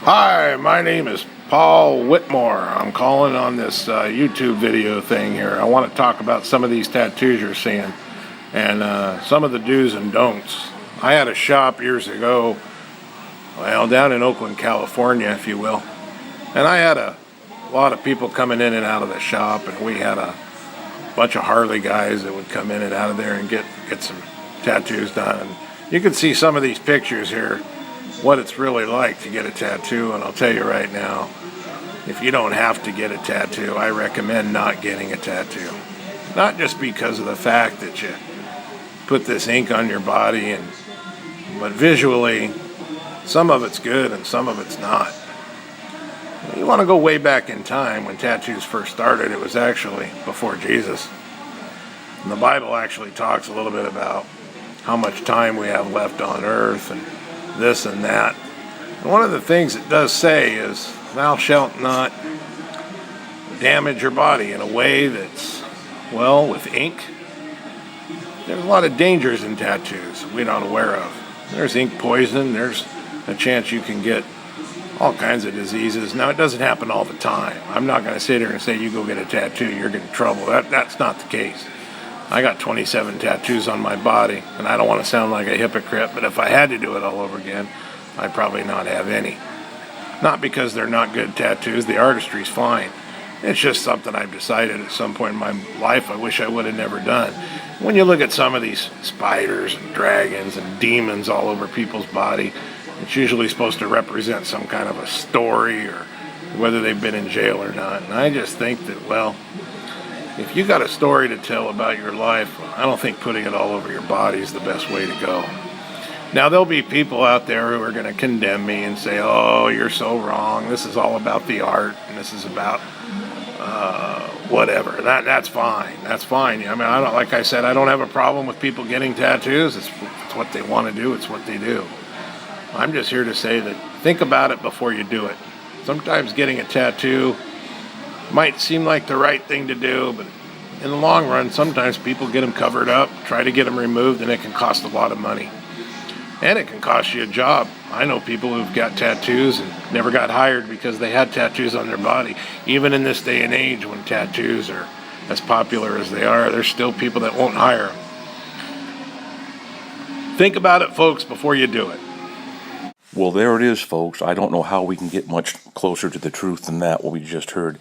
Hi, my name is Paul Whitmore. I'm calling on this YouTube video thing here. I want to talk about some of these tattoos you're seeing and some of the do's and don'ts. I had a shop years ago, well, down in Oakland, California, if you will, and I had a lot of people coming in and out of the shop, and we had a bunch of Harley guys that would come in and out of there and get some tattoos done. And you can see some of these pictures here, what it's really like to get a tattoo, and I'll tell you right now, if you don't have to get a tattoo, I recommend not getting a tattoo. Not just because of the fact that you put this ink on your body, but visually, some of it's good and some of it's not. You want to go way back in time when tattoos first started. It was actually before Jesus. And the Bible actually talks a little bit about how much time we have left on earth and this and that. And one of the things it does say is, thou shalt not damage your body in a way that's, well, with ink. There's a lot of dangers in tattoos we're not aware of. There's ink poison. There's a chance you can get all kinds of diseases. Now, it doesn't happen all the time. I'm not going to sit here and say you go get a tattoo, you're getting in trouble. That's not the case. I got 27 tattoos on my body, and I don't want to sound like a hypocrite, but if I had to do it all over again, I'd probably not have any. Not because they're not good tattoos. The artistry's fine. It's just something I've decided at some point in my life I wish I would have never done. When you look at some of these spiders and dragons and demons all over people's body, it's usually supposed to represent some kind of a story or whether they've been in jail or not. And I just think that, well, if you got a story to tell about your life, I don't think putting it all over your body is the best way to go. Now, there'll be people out there who are going to condemn me and say, oh, you're so wrong. This is all about the art, and this is about whatever. That's fine. That's fine. I mean, like I said, I don't have a problem with people getting tattoos. It's what they want to do. It's what they do. I'm just here to say that think about it before you do it. Sometimes getting a tattoo might seem like the right thing to do, but in the long run, sometimes people get them covered up, try to get them removed, and it can cost a lot of money. And it can cost you a job. I know people who've got tattoos and never got hired because they had tattoos on their body. Even in this day and age when tattoos are as popular as they are, there's still people that won't hire them. Think about it, folks, before you do it. Well, there it is, folks. I don't know how we can get much closer to the truth than that, what we just heard.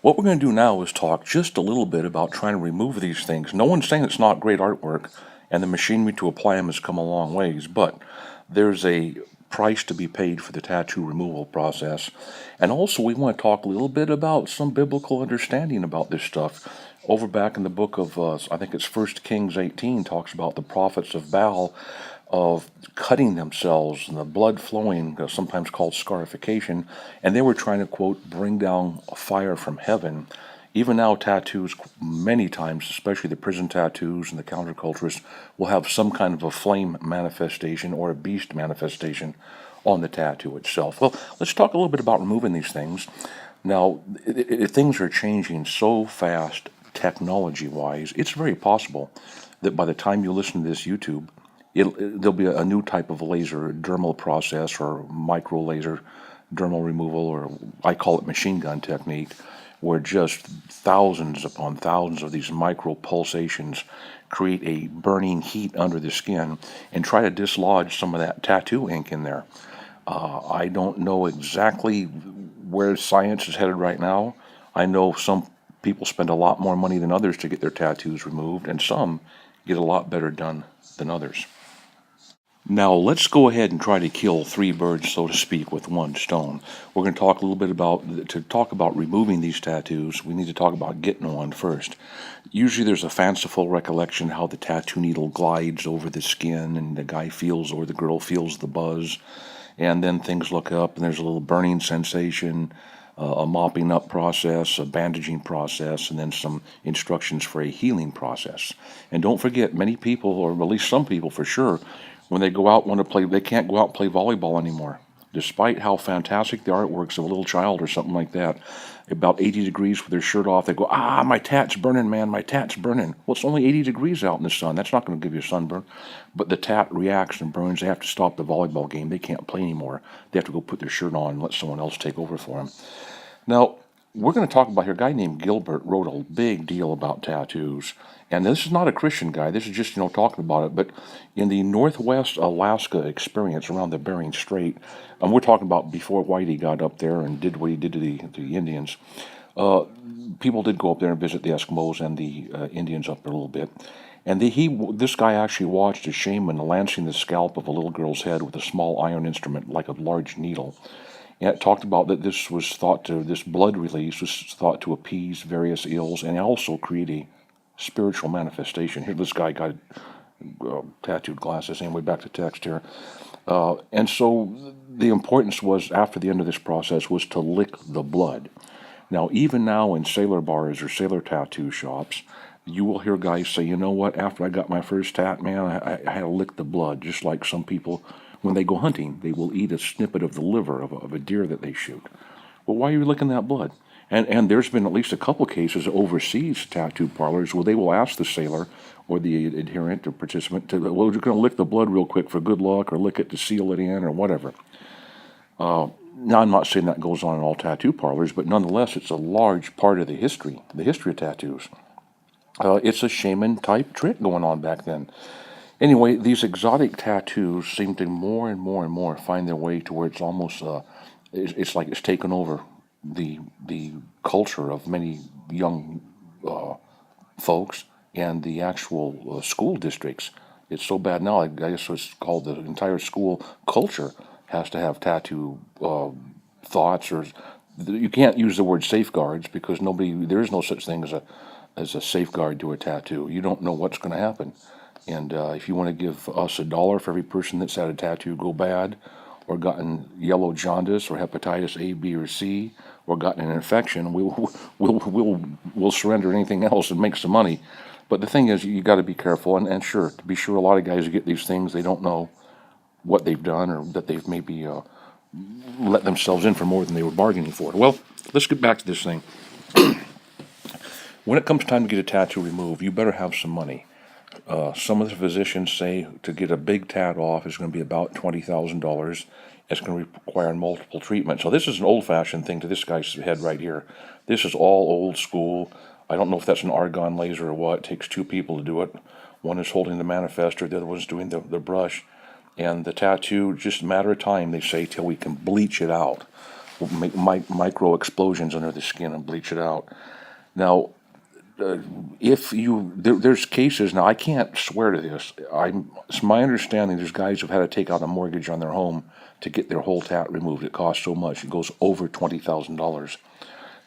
What we're going to do now is talk just a little bit about trying to remove these things. No one's saying it's not great artwork, and the machinery to apply them has come a long ways, but there's a price to be paid for the tattoo removal process. And also, we want to talk a little bit about some biblical understanding about this stuff. Over back in the book of, I think it's 1 Kings 18, talks about the prophets of Baal of cutting themselves and the blood flowing, sometimes called scarification, and they were trying to, quote, bring down fire from heaven. Even now, tattoos, many times, especially the prison tattoos and the counterculturists, will have some kind of a flame manifestation or a beast manifestation on the tattoo itself. Well, let's talk a little bit about removing these things. Now, things are changing so fast, technology-wise, it's very possible that by the time you listen to this YouTube, there'll be a new type of laser, dermal process or micro laser dermal removal, or I call it machine gun technique, where just thousands upon thousands of these micro pulsations create a burning heat under the skin and try to dislodge some of that tattoo ink in there. I don't know exactly where science is headed right now. I know some people spend a lot more money than others to get their tattoos removed, and some get a lot better done than others. Now, let's go ahead and try to kill three birds, so to speak, with one stone. We're going to talk a little bit about removing these tattoos, we need to talk about getting one first. Usually there's a fanciful recollection how the tattoo needle glides over the skin and the guy feels or the girl feels the buzz, and then things look up and there's a little burning sensation, a mopping up process, a bandaging process, and then some instructions for a healing process. And don't forget, many people, or at least some people for sure, when they go out want to play, they can't go out and play volleyball anymore. despite how fantastic the artwork's of a little child or something like that, about 80 degrees with their shirt off, they go, my tat's burning, man, my tat's burning. Well, it's only 80 degrees out in the sun. That's not going to give you a sunburn. But the tat reacts and burns. They have to stop the volleyball game. They can't play anymore. They have to go put their shirt on and let someone else take over for them. Now, we're going to talk about here, a guy named Gilbert wrote a big deal about tattoos. And this is not a Christian guy. This is just, talking about it. But in the Northwest Alaska experience around the Bering Strait, and we're talking about before Whitey got up there and did what he did to the Indians, people did go up there and visit the Eskimos and the Indians up there a little bit. And this guy actually watched a shaman lancing the scalp of a little girl's head with a small iron instrument like a large needle. And it talked about that this blood release was thought to appease various ills and also create a spiritual manifestation. Here, this guy got tattooed glasses. Anyway, back to text here. And so the importance was, after the end of this process, was to lick the blood. Now, even now in sailor bars or sailor tattoo shops, you will hear guys say, you know what, after I got my first tat, man, I had to lick the blood, just like some people, when they go hunting, they will eat a snippet of the liver of a deer that they shoot. Well, why are you licking that blood? And there's been at least a couple cases overseas tattoo parlors where they will ask the sailor or the adherent or participant to, well, you're going to lick the blood real quick for good luck, or lick it to seal it in, or whatever. Now, I'm not saying that goes on in all tattoo parlors, but nonetheless, it's a large part of the history of tattoos. It's a shaman-type trick going on back then. Anyway, these exotic tattoos seem to more and more and more find their way to where it's almost, it's like it's taken over the culture of many young folks and the actual school districts. It's so bad now, I guess it's called the entire school culture has to have tattoo thoughts, or you can't use the word safeguards because there is no such thing as a safeguard to a tattoo. You don't know what's going to happen. And if you want to give us $1 for every person that's had a tattoo go bad, or gotten yellow jaundice, or hepatitis A, B, or C, or gotten an infection, we'll surrender anything else and make some money. But the thing is, you got to be careful. And sure, to be sure, a lot of guys who get these things, they don't know what they've done, or that they've maybe let themselves in for more than they were bargaining for. Well, let's get back to this thing. When it comes time to get a tattoo removed, you better have some money. Some of the physicians say to get a big tat off is going to be about $20,000. It's going to require multiple treatments. So this is an old-fashioned thing to this guy's head right here. This is all old school. I don't know if that's an argon laser or what. It takes two people to do it. One is holding the manifester, the other one's doing the brush. And the tattoo, just a matter of time, they say, till we can bleach it out. We'll make micro explosions under the skin and bleach it out. Now, there's cases, now I can't swear to this, it's my understanding there's guys who've had to take out a mortgage on their home to get their whole tat removed. It costs so much, it goes over $20,000.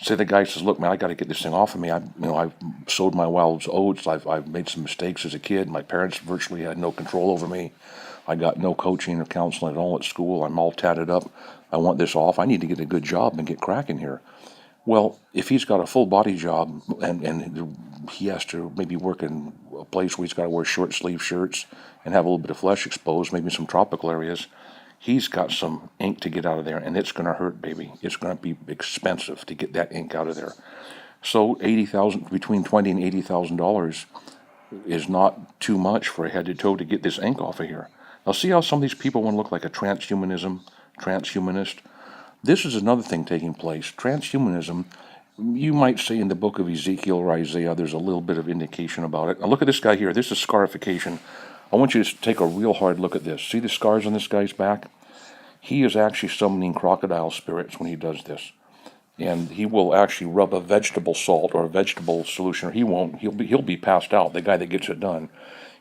Say the guy says, look man, I got to get this thing off of me. I've sowed my wild oats, I've made some mistakes as a kid, my parents virtually had no control over me, I got no coaching or counseling at all at school, I'm all tatted up, I want this off, I need to get a good job and get cracking here. Well, if he's got a full body job and he has to maybe work in a place where he's got to wear short sleeve shirts and have a little bit of flesh exposed, maybe some tropical areas, he's got some ink to get out of there, and it's going to hurt, baby. It's going to be expensive to get that ink out of there. So between $20,000 and $80,000 is not too much for a head to toe to get this ink off of here. Now, see how some of these people want to look like a transhumanist? This is another thing taking place. Transhumanism, you might say in the book of Ezekiel or Isaiah, there's a little bit of indication about it. Now look at this guy here. This is scarification. I want you to take a real hard look at this. See the scars on this guy's back? He is actually summoning crocodile spirits when he does this. And he will actually rub a vegetable salt or a vegetable solution, or he won't. He'll be passed out, the guy that gets it done.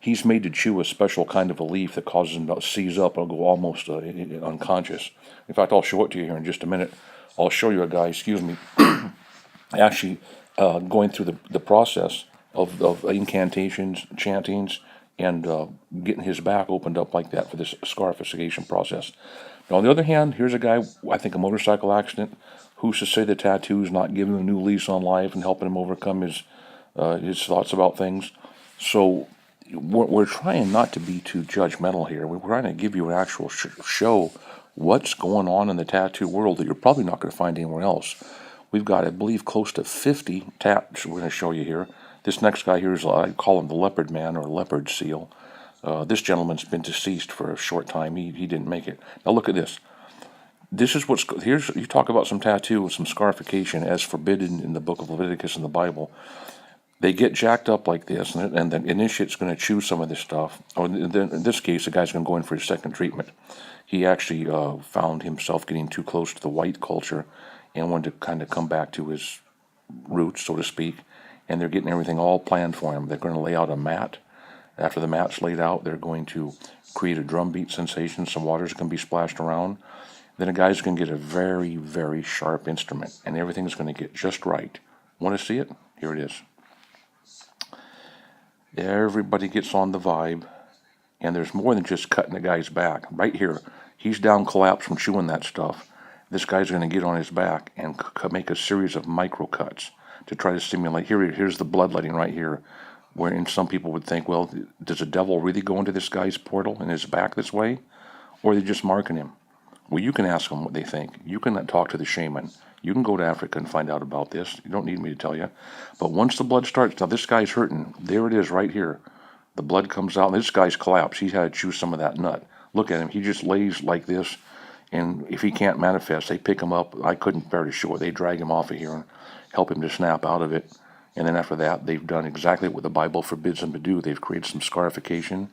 He's made to chew a special kind of a leaf that causes him to seize up and go almost unconscious. In fact, I'll show it to you here in just a minute. I'll show you a guy, actually going through the process of incantations, chantings, and getting his back opened up like that for this scarification process. Now, on the other hand, here's a guy, I think a motorcycle accident, who's to say the tattoo's not giving him a new lease on life and helping him overcome his thoughts about things. So we're trying not to be too judgmental here. We're trying to give you an actual show what's going on in the tattoo world that you're probably not going to find anywhere else. We've got, I believe, close to 50 tats we're going to show you here. This next guy here is, I call him the leopard man or leopard seal. This gentleman's been deceased for a short time. He didn't make it. Now look at this. This is here's, you talk about some tattoo, some scarification as forbidden in the book of Leviticus in the Bible. They get jacked up like this, and the initiate's going to choose some of this stuff. Or in this case, the guy's going to go in for his second treatment. He actually found himself getting too close to the white culture and wanted to kind of come back to his roots, so to speak. And they're getting everything all planned for him. They're going to lay out a mat. After the mat's laid out, they're going to create a drum beat sensation. Some water's going to be splashed around. Then a guy's going to get a very, very sharp instrument, and everything's going to get just right. Want to see it? Here it is. Everybody gets on the vibe, and there's more than just cutting the guy's back. Right here, he's down collapsed from chewing that stuff. This guy's going to get on his back and make a series of micro cuts to try to stimulate. Here's the bloodletting right here, wherein some people would think, well, does the devil really go into this guy's portal in his back this way? Or are they just marking him? Well, you can ask them what they think. You can talk to the shaman. You can go to Africa and find out about this. You don't need me to tell you. But once the blood starts, now this guy's hurting. There it is right here. The blood comes out. And this guy's collapsed. He's had to chew some of that nut. Look at him. He just lays like this. And if he can't manifest, they pick him up. I couldn't bear to show it. They drag him off of here and help him to snap out of it. And then after that, they've done exactly what the Bible forbids them to do. They've created some scarification.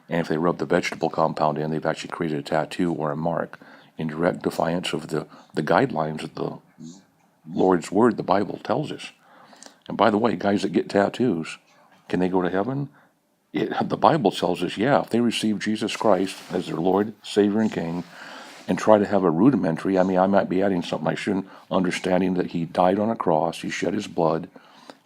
And if they rub the vegetable compound in, they've actually created a tattoo or a mark in direct defiance of the guidelines that the Lord's Word, the Bible, tells us. And by the way, guys that get tattoos, can they go to heaven? The Bible tells us, yeah, if they receive Jesus Christ as their Lord, Savior, and King, and try to have a rudimentary, I might be adding something I shouldn't, understanding that He died on a cross, He shed His blood,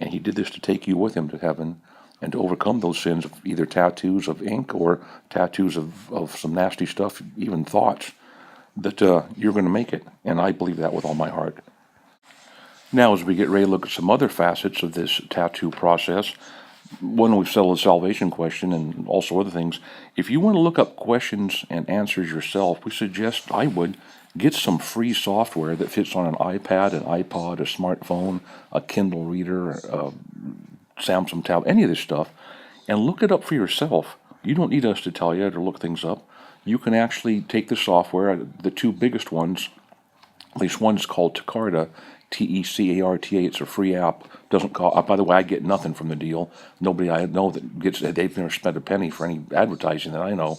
and He did this to take you with Him to heaven, and to overcome those sins of either tattoos of ink or tattoos of some nasty stuff, even thoughts, that you're going to make it. And I believe that with all my heart. Now, as we get ready to look at some other facets of this tattoo process, when we've settled the salvation question and also other things, if you want to look up questions and answers yourself, we suggest I would get some free software that fits on an iPad, an iPod, a smartphone, a Kindle reader, a Samsung tablet, any of this stuff, and look it up for yourself. You don't need us to tell you to look things up. You can actually take the software, the two biggest ones, at least one's called Tecarta, Tecarta. It's a free app. Doesn't cost. By the way, I get nothing from the deal. Nobody I know that gets. They've never spent a penny for any advertising that I know.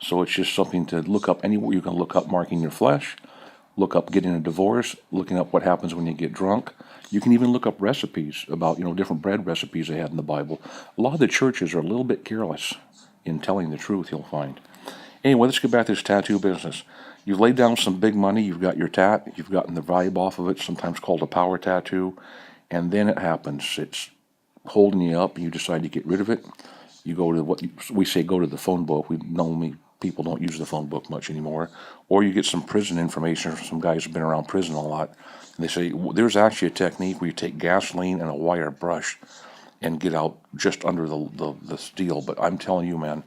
So it's just something to look up anywhere. You can look up marking your flesh, look up getting a divorce, looking up what happens when you get drunk. You can even look up recipes about different bread recipes they had in the Bible. A lot of the churches are a little bit careless in telling the truth. You'll find. Anyway, let's get back to this tattoo business. You've laid down some big money, you've got your tat, you've gotten the vibe off of it, sometimes called a power tattoo, and then it happens. It's holding you up, and you decide to get rid of it. You go to we say go to the phone book. People don't use the phone book much anymore. Or you get some prison information from some guys who've been around prison a lot. And they say, there's actually a technique where you take gasoline and a wire brush and get out just under the steel. But I'm telling you, man,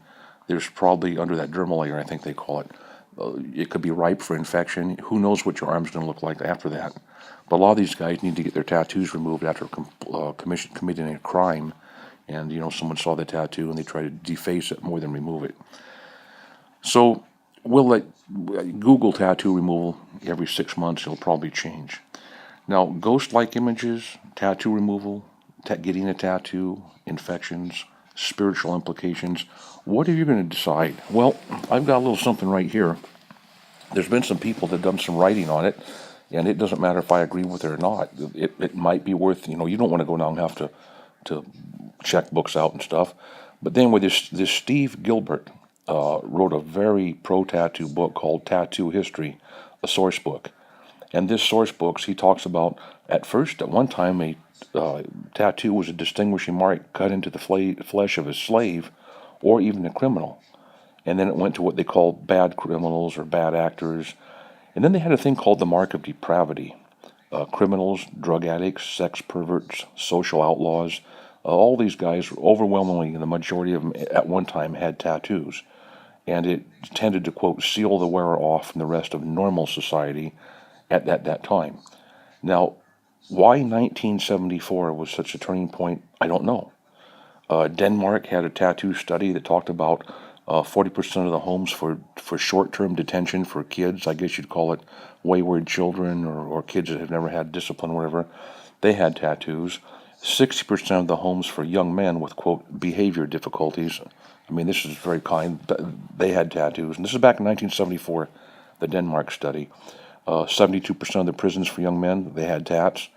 there's probably under that dermal layer, I think they call it. It could be ripe for infection. Who knows what your arm's going to look like after that? But a lot of these guys need to get their tattoos removed after committing a crime. And, someone saw the tattoo and they try to deface it more than remove it. So we'll let Google tattoo removal every 6 months. It'll probably change. Now, ghost-like images, tattoo removal, getting a tattoo, infections, spiritual implications. What are you going to decide? Well, I've got a little something right here. There's been some people that have done some writing on it, and it doesn't matter if I agree with it or not. It might be worth, you don't want to go down and have to check books out and stuff. But then with this Steve Gilbert wrote a very pro-tattoo book called Tattoo History, a source book. And this source book, he talks about, at one time, a tattoo was a distinguishing mark cut into the flesh of a slave or even a criminal. And then it went to what they call bad criminals or bad actors. And then they had a thing called the mark of depravity. Criminals, drug addicts, sex perverts, social outlaws, all these guys, overwhelmingly, the majority of them at one time had tattoos. and it tended to, quote, seal the wearer off from the rest of normal society at that time. Now, why 1974 was such a turning point, I don't know. Denmark had a tattoo study that talked about 40% of the homes for short-term detention for kids, I guess you'd call it wayward children or kids that have never had discipline or whatever, they had tattoos. 60% of the homes for young men with, quote, behavior difficulties, I mean, this is very kind, they had tattoos. And this is back in 1974, the Denmark study. 72% of the prisons for young men, they had tats.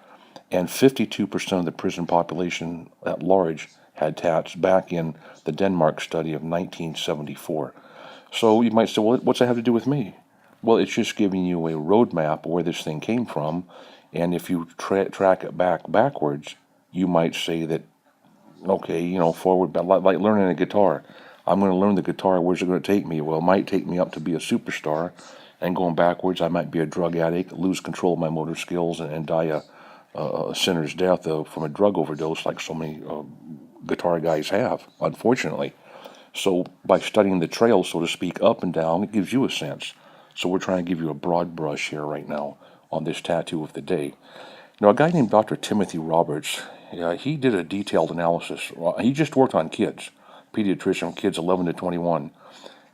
And 52% of the prison population at large had tats back in the Denmark study of 1974. So you might say, well, what's that have to do with me? Well, it's just giving you a roadmap where this thing came from. And if you track it backwards, you might say that, okay, forward, like learning a guitar. I'm going to learn the guitar. Where's it going to take me? Well, it might take me up to be a superstar. And going backwards, I might be a drug addict, lose control of my motor skills, and die a sinner's death from a drug overdose like so many guitar guys have, unfortunately. So by studying the trail, so to speak, up and down, it gives you a sense. So we're trying to give you a broad brush here right now on this tattoo of the day. Now, a guy named Dr. Timothy Roberts, he did a detailed analysis. He just worked on kids, pediatrician, kids 11 to 21.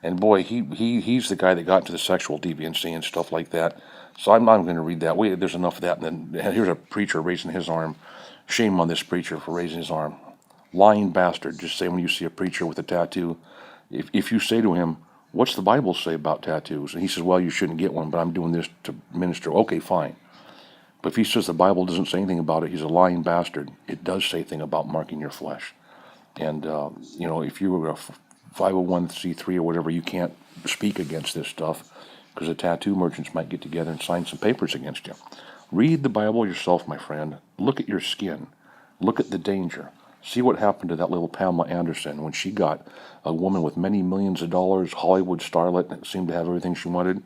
And boy, he's the guy that got to the sexual deviancy and stuff like that. So I'm not going to read that. There's enough of that. And then here's a preacher raising his arm. Shame on this preacher for raising his arm. Lying bastard. Just say when you see a preacher with a tattoo, if you say to him, what's the Bible say about tattoos? And he says, well, you shouldn't get one, but I'm doing this to minister. Okay, fine. But if he says the Bible doesn't say anything about it, he's a lying bastard. It does say anything about marking your flesh. And, if you were a 501c3 or whatever, you can't speak against this stuff because the tattoo merchants might get together and sign some papers against you. Read the Bible yourself, my friend. Look at your skin. Look at the danger. See what happened to that little Pamela Anderson when she got a woman with many millions of dollars, Hollywood starlet that seemed to have everything she wanted.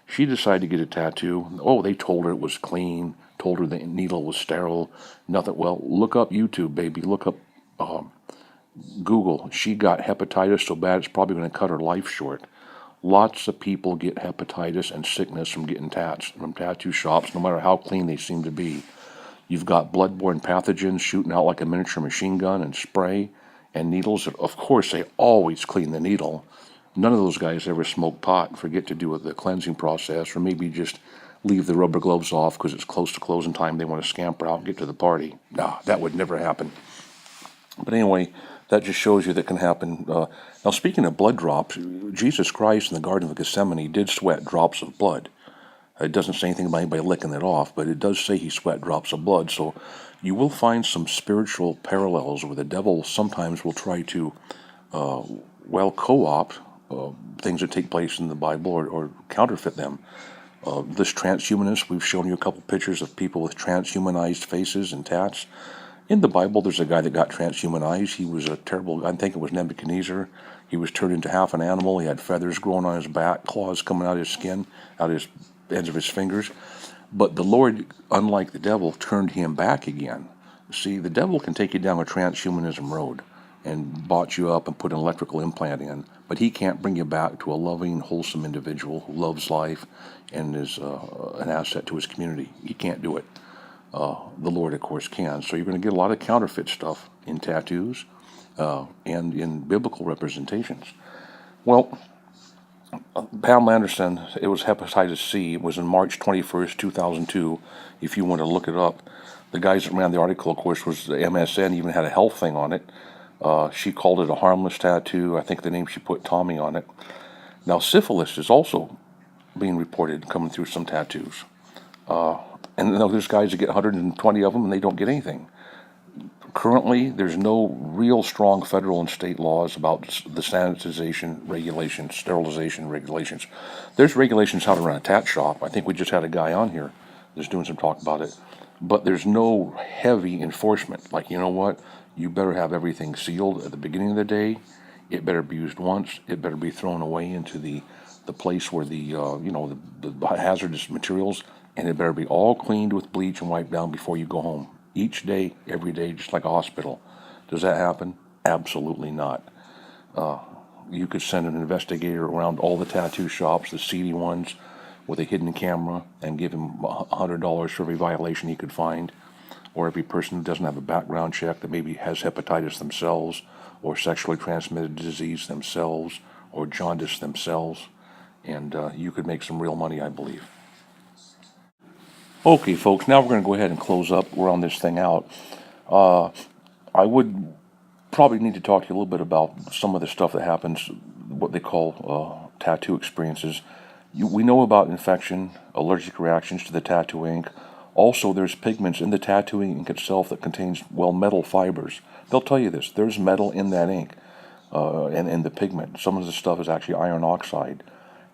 She decided to get a tattoo. Oh, they told her it was clean, told her the needle was sterile, nothing. Well, look up YouTube, baby. Look up Google. She got hepatitis so bad it's probably going to cut her life short. Lots of people get hepatitis and sickness from getting tats from tattoo shops, no matter how clean they seem to be. You've got bloodborne pathogens shooting out like a miniature machine gun and spray and needles. Of course, they always clean the needle. None of those guys ever smoke pot and forget to do the cleansing process, or maybe just leave the rubber gloves off because it's close to closing time. They want to scamper out and get to the party. Nah, that would never happen. But anyway, that just shows you that can happen. Now, speaking of blood drops, Jesus Christ in the Garden of Gethsemane did sweat drops of blood. It doesn't say anything about anybody licking it off, but it does say he sweat drops of blood. So you will find some spiritual parallels where the devil sometimes will try to, co-opt things that take place in the Bible or counterfeit them. This transhumanist, we've shown you a couple pictures of people with transhumanized faces and tats. In the Bible, there's a guy that got transhumanized. He was a terrible, I think it was Nebuchadnezzar. He was turned into half an animal. He had feathers growing on his back, claws coming out of his skin, out of his ends of his fingers. But the Lord, unlike the devil, turned him back again. See, the devil can take you down a transhumanism road and botch you up and put an electrical implant in, but he can't bring you back to a loving, wholesome individual who loves life and is an asset to his community. He can't do it. The Lord, of course, can. So you're going to get a lot of counterfeit stuff in tattoos and in biblical representations. Well, Pamela Anderson, it was hepatitis C. It was in March 21st, 2002, if you want to look it up. The guys that ran the article, of course, was the MSN, even had a health thing on it. She called it a harmless tattoo. I think the name she put, Tommy, on it. Now, syphilis is also being reported coming through some tattoos. And there's guys that get 120 of them and they don't get anything. Currently, there's no real strong federal and state laws about the sanitization regulations, sterilization regulations. There's regulations how to run a tat shop. I think we just had a guy on here that's doing some talk about it. But there's no heavy enforcement. Like, you know what? You better have everything sealed at the beginning of the day. It better be used once. It better be thrown away into the place where the hazardous materials, and it better be all cleaned with bleach and wiped down before you go home. Each day, every day, just like a hospital. Does that happen? Absolutely not. you could send an investigator around all the tattoo shops, the seedy ones, with a hidden camera, and give him $100 for every violation he could find, or every person who doesn't have a background check that maybe has hepatitis themselves, or sexually transmitted disease themselves, or jaundice themselves, and you could make some real money, I believe. Okay, folks, now we're going to go ahead and close up, round this thing out. I would probably need to talk to you a little bit about some of the stuff that happens, what they call tattoo experiences. We know about infection, allergic reactions to the tattoo ink. Also, there's pigments in the tattooing ink itself that contains, well, metal fibers. They'll tell you this. There's metal in that ink and in the pigment. Some of the stuff is actually iron oxide.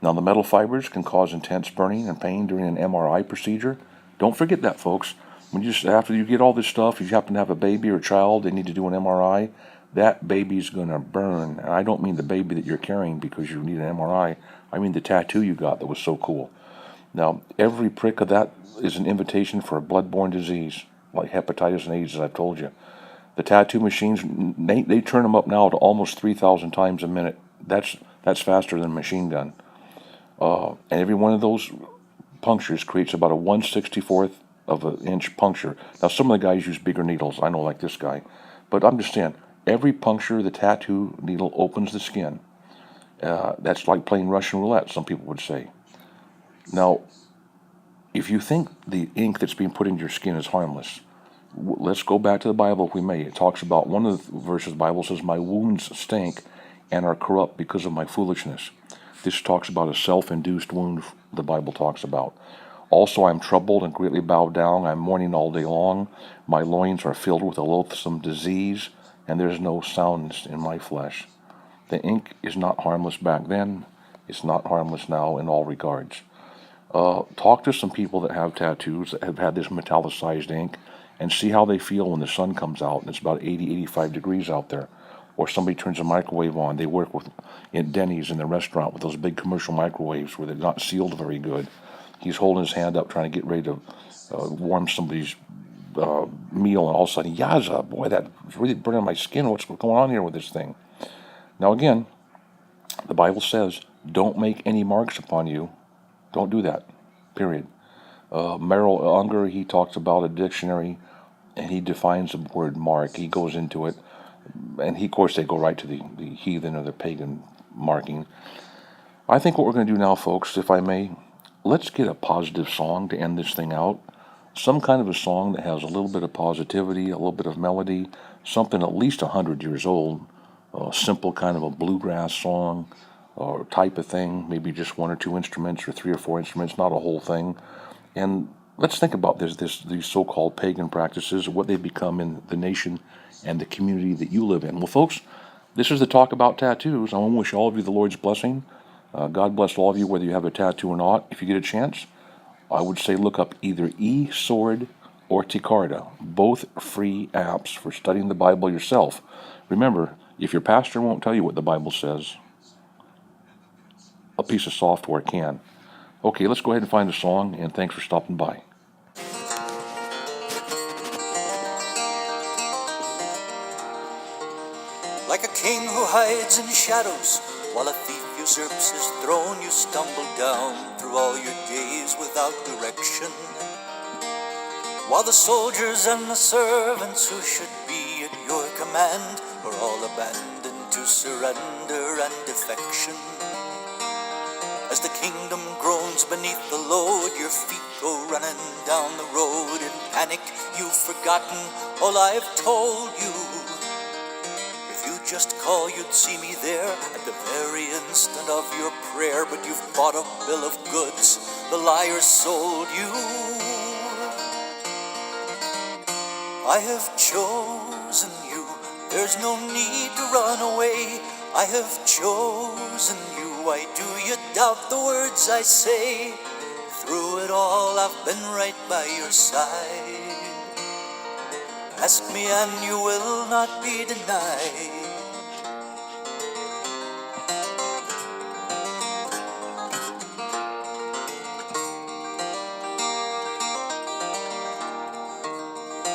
Now, the metal fibers can cause intense burning and pain during an MRI procedure. Don't forget that, folks. After you get all this stuff, if you happen to have a baby or a child, they need to do an MRI, that baby's going to burn. And I don't mean the baby that you're carrying because you need an MRI. I mean the tattoo you got that was so cool. Now, every prick of that is an invitation for a bloodborne disease, like hepatitis and AIDS, as I've told you. The tattoo machines, they turn them up now to almost 3,000 times a minute. That's faster than a machine gun. And every one of those punctures creates about a 1/64th of an inch puncture. Now, some of the guys use bigger needles. I know, like this guy. But I'm just saying, every puncture the tattoo needle opens the skin. That's like playing Russian roulette, some people would say. Now, if you think the ink that's being put into your skin is harmless, let's go back to the Bible if we may. It talks about, one of the verses of the Bible says, "My wounds stink and are corrupt because of my foolishness." This talks about a self-induced wound the Bible talks about. "Also, I am troubled and greatly bowed down. I am mourning all day long. My loins are filled with a loathsome disease, and there is no soundness in my flesh." The ink is not harmless back then. It's not harmless now in all regards. Talk to some people that have tattoos that have had this metallicized ink and see how they feel when the sun comes out and it's about 80, 85 degrees out there. Or somebody turns a microwave on. They work in Denny's in the restaurant with those big commercial microwaves where they're not sealed very good. He's holding his hand up trying to get ready to warm somebody's meal, and all of a sudden, yaza, boy, that's really burning my skin. What's going on here with this thing? Now again, the Bible says, don't make any marks upon you. Don't do that, period. Merrill Unger, he talks about a dictionary, and he defines the word mark. He goes into it, and of course, they go right to the heathen or the pagan marking. I think what we're going to do now, folks, if I may, let's get a positive song to end this thing out. Some kind of a song that has a little bit of positivity, a little bit of melody, something at least 100 years old, a simple kind of a bluegrass song or type of thing, maybe just one or two instruments or three or four instruments, not a whole thing. And let's think about these so-called pagan practices, what they become in the nation and the community that you live in. Well, folks, this is the Talk About Tattoos. I want to wish all of you the Lord's blessing. God bless all of you, whether you have a tattoo or not. If you get a chance, I would say look up either eSword or Ticarda, both free apps for studying the Bible yourself. Remember, if your pastor won't tell you what the Bible says, a piece of software can. Okay, let's go ahead and find a song, and thanks for stopping by. Like a king who hides in shadows, while a thief usurps his throne, you stumble down through all your days without direction. While the soldiers and the servants who should be at your command are all abandoned to surrender and defection. As the kingdom groans beneath the load, your feet go running down the road. In panic, you've forgotten all I've told you. If you just call, you'd see me there at the very instant of your prayer. But you've bought a bill of goods, the liar sold you. I have chosen you, there's no need to run away. I have chosen you, why do you doubt the words I say? Through it all, I've been right by your side. Ask me and you will not be denied.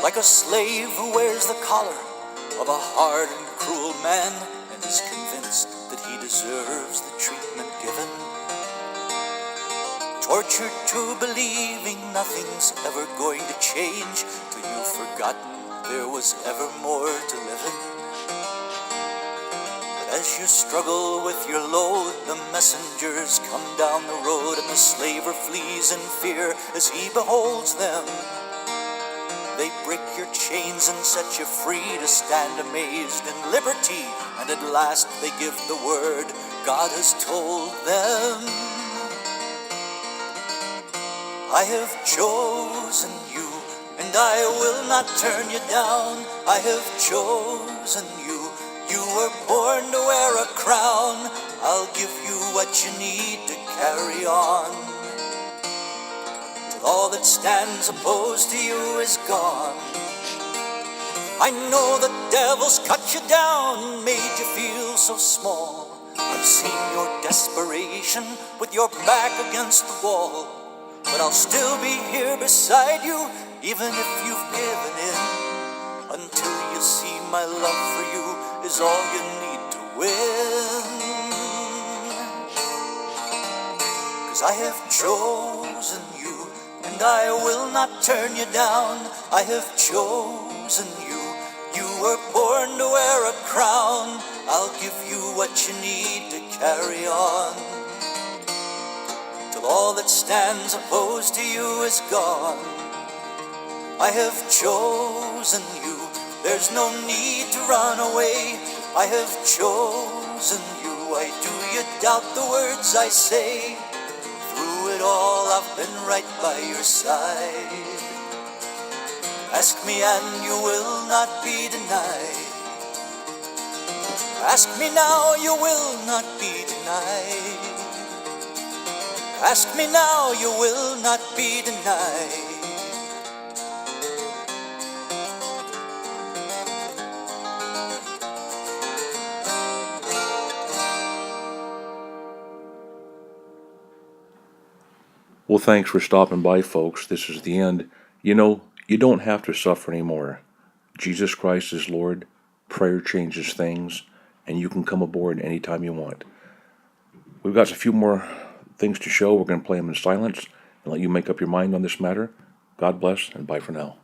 Like a slave who wears the collar of a hard and cruel man and is convinced that he deserves deserves the treatment given. Tortured to believing nothing's ever going to change, till you've forgotten there was ever more to live in. But as you struggle with your load, the messengers come down the road, and the slaver flees in fear as he beholds them. They break your chains and set you free to stand amazed in liberty, and at last they give the word God has told them. I have chosen you, and I will not turn you down. I have chosen you. You were born to wear a crown. I'll give you what you need to carry on. Till all that stands opposed to you is gone. I know the devil's cut you down, made you feel so small. I've seen your desperation with your back against the wall. But I'll still be here beside you, even if you've given in, until you see my love for you is all you need to win. 'Cause I have chosen you, and I will not turn you down. I have chosen you. You were born to wear a crown. I'll give you what you need to carry on. All that stands opposed to you is gone. I have chosen you. There's no need to run away. I have chosen you. Why do you doubt the words I say? Through it all, I've been right by your side. Ask me and you will not be denied. Ask me now, you will not be denied. Ask me now, you will not be denied. Well, thanks for stopping by, folks. This is the end. You know, you don't have to suffer anymore. Jesus Christ is Lord. Prayer changes things, and you can come aboard anytime you want. We've got a few more things to show. We're going to play them in silence and let you make up your mind on this matter. God bless, and bye for now.